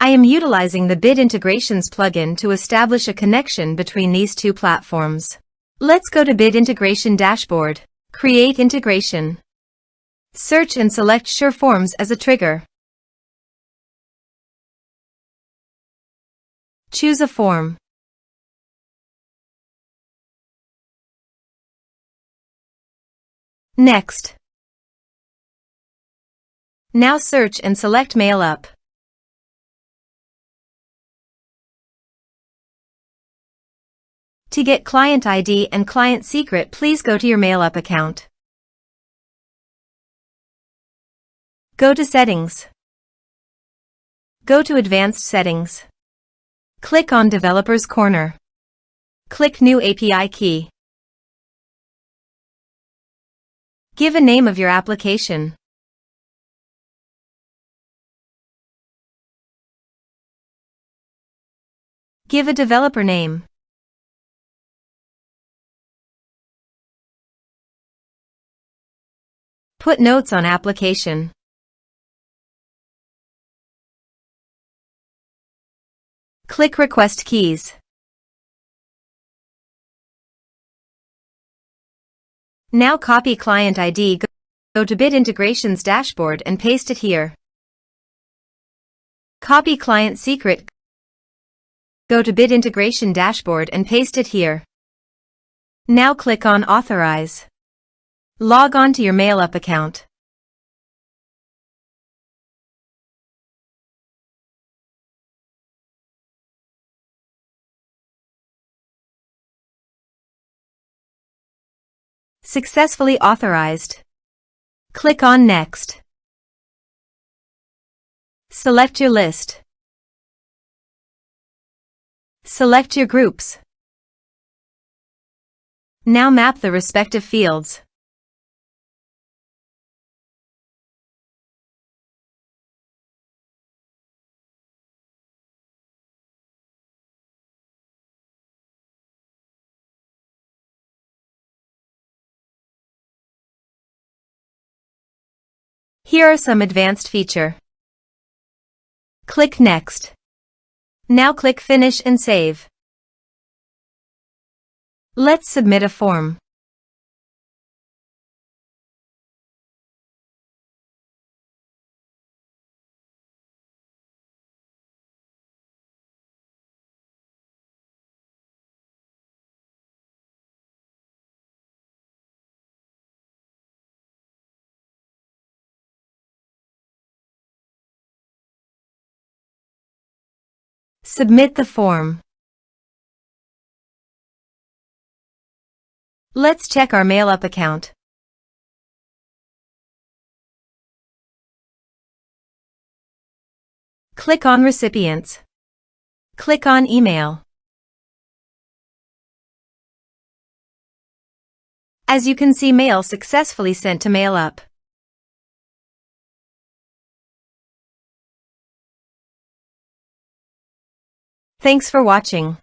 I am utilizing the Bit Integrations plugin to establish a connection between these two platforms. Let's go to Bit Integration Dashboard. Create integration. Search and select SureForms as a trigger. Choose a form. Next. Now search and select MailUp. To get client ID and client secret, please go to your MailUp account. Go to Settings. Go to Advanced Settings. Click on Developers Corner. Click New API Key. Give a name of your application. Give a developer name. Put notes on application. Click Request Keys. Now copy client ID, go to Bit Integrations Dashboard and paste it here. Copy client secret, go to Bit Integration Dashboard and paste it here. Now click on Authorize. Log on to your MailUp account. Successfully authorized. Click on Next. Select your list. Select your groups. Now map the respective fields. Here are some advanced features. Click Next. Now click Finish and Save. Let's submit a form. Submit the form. Let's check our MailUp account. Click on Recipients. Click on Email. As you can see, mail successfully sent to MailUp. Thanks for watching.